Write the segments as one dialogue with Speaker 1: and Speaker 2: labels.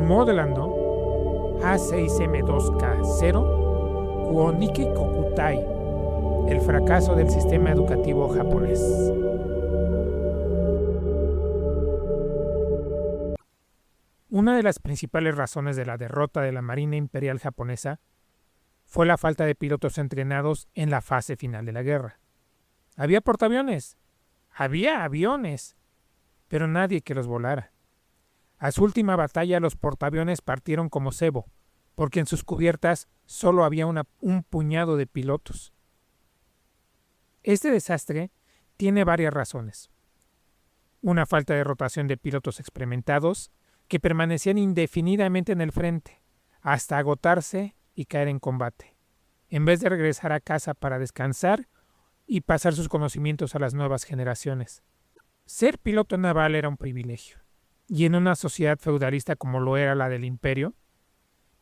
Speaker 1: modelando A6M2K0 Kuoniki Kokutai, el fracaso del sistema educativo japonés. Una de las principales razones de la derrota de la Marina Imperial japonesa fue la falta de pilotos entrenados en la fase final de la guerra. Había portaaviones, había aviones, pero nadie que los volara. A su última batalla los portaaviones partieron como cebo, porque en sus cubiertas solo había un puñado de pilotos. Este desastre tiene varias razones. Una falta de rotación de pilotos experimentados que permanecían indefinidamente en el frente, hasta agotarse y caer en combate, en vez de regresar a casa para descansar y pasar sus conocimientos a las nuevas generaciones. Ser piloto naval era un privilegio, y en una sociedad feudalista como lo era la del Imperio,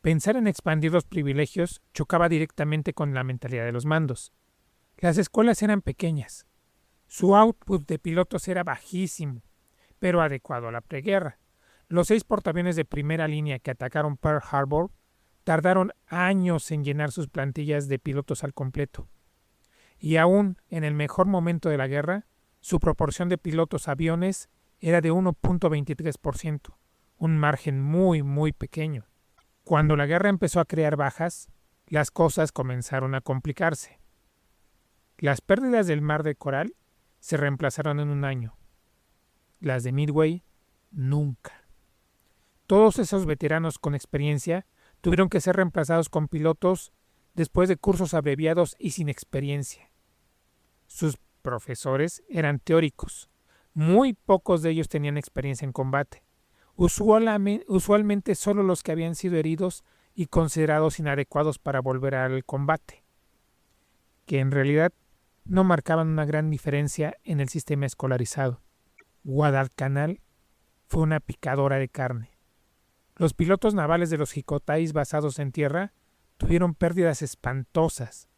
Speaker 1: pensar en expandir los privilegios chocaba directamente con la mentalidad de los mandos. Las escuelas eran pequeñas, su output de pilotos era bajísimo, pero adecuado a la preguerra. Los 6 portaaviones de primera línea que atacaron Pearl Harbor tardaron años en llenar sus plantillas de pilotos al completo. Y aún en el mejor momento de la guerra, su proporción de pilotos aviones era de 1.23%, un margen muy pequeño. Cuando la guerra empezó a crear bajas, las cosas comenzaron a complicarse. Las pérdidas del Mar de Coral se reemplazaron en un año. Las de Midway, nunca. Todos esos veteranos con experiencia tuvieron que ser reemplazados con pilotos después de cursos abreviados y sin experiencia. Sus profesores eran teóricos. Muy pocos de ellos tenían experiencia en combate. Usualmente solo los que habían sido heridos y considerados inadecuados para volver al combate, que en realidad no marcaban una gran diferencia en el sistema escolarizado. Guadalcanal fue una picadora de carne. Los pilotos navales de los Hikotais basados en tierra tuvieron pérdidas espantosas.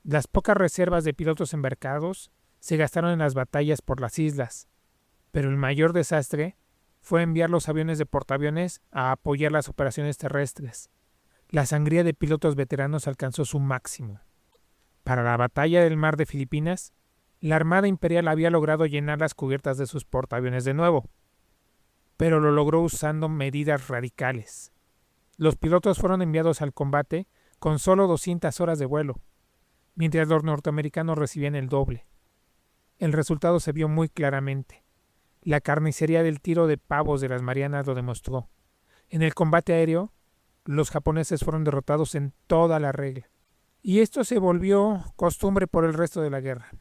Speaker 1: Las pocas reservas de pilotos embarcados se gastaron en las batallas por las islas, pero el mayor desastre fue enviar los aviones de portaaviones a apoyar las operaciones terrestres. La sangría de pilotos veteranos alcanzó su máximo. Para la batalla del Mar de Filipinas, la Armada Imperial había logrado llenar las cubiertas de sus portaaviones de nuevo, pero lo logró usando medidas radicales. Los pilotos fueron enviados al combate con solo 200 horas de vuelo, mientras los norteamericanos recibían el doble. El resultado se vio muy claramente. La carnicería del tiro de pavos de las Marianas lo demostró. En el combate aéreo, los japoneses fueron derrotados en toda la regla, y esto se volvió costumbre por el resto de la guerra.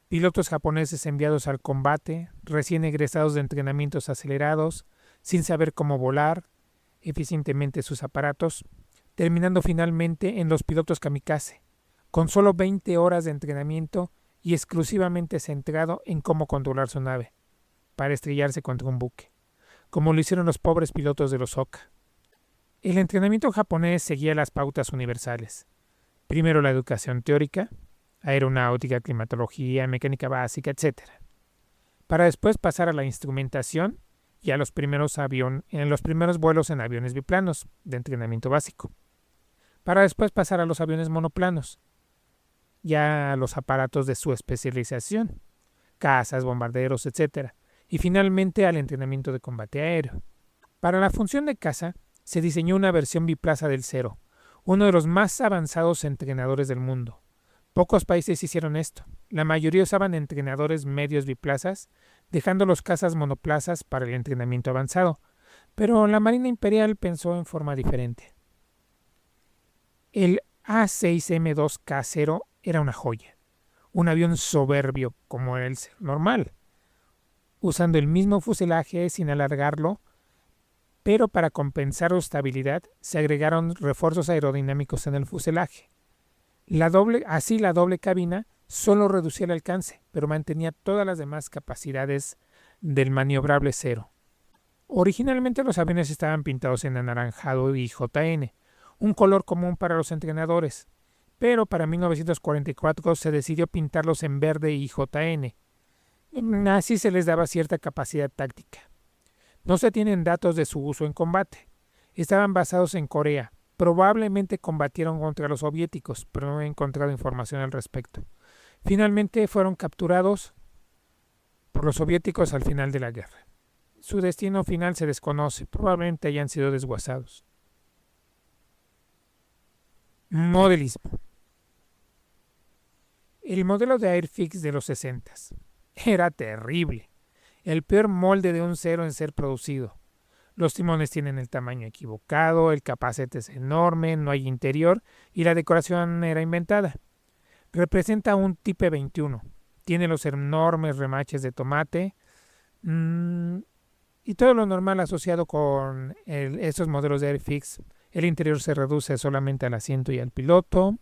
Speaker 1: Pilotos japoneses enviados al combate, recién egresados de entrenamientos acelerados, sin saber cómo volar eficientemente sus aparatos, terminando finalmente en los pilotos kamikaze, con solo 20 horas de entrenamiento y exclusivamente centrado en cómo controlar su nave, para estrellarse contra un buque, como lo hicieron los pobres pilotos de los Oka. El entrenamiento japonés seguía las pautas universales. Primero la educación teórica, aeronáutica, climatología, mecánica básica, etc. Para después pasar a la instrumentación y a los primeros vuelos en aviones biplanos de entrenamiento básico. Para después pasar a los aviones monoplanos, ya a los aparatos de su especialización, cazas, bombarderos, etc. Y finalmente al entrenamiento de combate aéreo. Para la función de caza se diseñó una versión biplaza del Zero, uno de los más avanzados entrenadores del mundo. Pocos países hicieron esto. La mayoría usaban entrenadores medios biplazas, dejando los cazas monoplazas para el entrenamiento avanzado, pero la Marina Imperial pensó en forma diferente. El A6M2K0 era una joya, un avión soberbio como era el Zero normal, usando el mismo fuselaje sin alargarlo, pero para compensar su estabilidad se agregaron refuerzos aerodinámicos en el fuselaje. La doble cabina solo reducía el alcance, pero mantenía todas las demás capacidades del maniobrable Zero. Originalmente los aviones estaban pintados en anaranjado y JN, un color común para los entrenadores, pero para 1944 se decidió pintarlos en verde y JN. Así se les daba cierta capacidad táctica. No se tienen datos de su uso en combate. Estaban basados en Corea. Probablemente combatieron contra los soviéticos, pero no he encontrado información al respecto. Finalmente fueron capturados por los soviéticos al final de la guerra. Su destino final se desconoce, probablemente hayan sido desguazados. Modelismo. El modelo de Airfix de los 60 era terrible. El peor molde de un cero en ser producido. Los timones tienen el tamaño equivocado, el capacete es enorme, no hay interior y la decoración era inventada. Representa un Type 21. Tiene los enormes remaches de tomate y todo lo normal asociado con esos modelos de Airfix. El interior se reduce solamente al asiento y al piloto.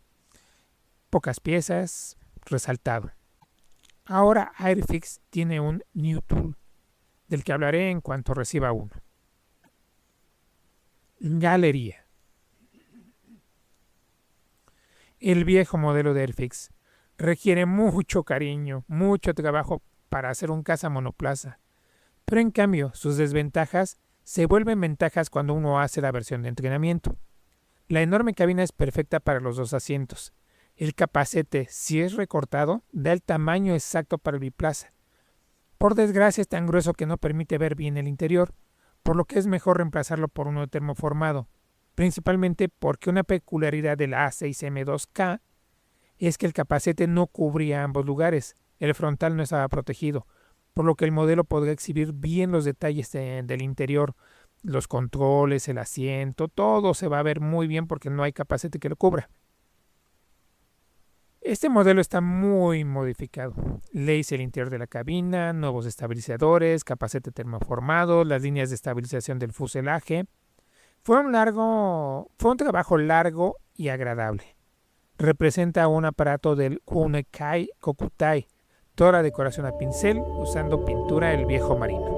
Speaker 1: Pocas piezas, resaltado. Ahora Airfix tiene un New Tool, del que hablaré en cuanto reciba uno. Galería. El viejo modelo de Airfix requiere mucho cariño, mucho trabajo para hacer un caza monoplaza, pero en cambio sus desventajas se vuelven ventajas cuando uno hace la versión de entrenamiento. La enorme cabina es perfecta para los dos asientos. El capacete, si es recortado, da el tamaño exacto para el biplaza. Por desgracia es tan grueso que no permite ver bien el interior, por lo que es mejor reemplazarlo por uno termoformado, principalmente porque una peculiaridad del A6M2K es que el capacete no cubría ambos lugares, el frontal no estaba protegido, por lo que el modelo podría exhibir bien los detalles del interior, los controles, el asiento, todo se va a ver muy bien porque no hay capacete que lo cubra. Este modelo está muy modificado. Le hice el interior de la cabina, nuevos estabilizadores, capacete termoformado, las líneas de estabilización del fuselaje. Fue un trabajo largo y agradable. Representa un aparato del Kunokai Kokutai, toda la decoración a pincel usando pintura del viejo marino.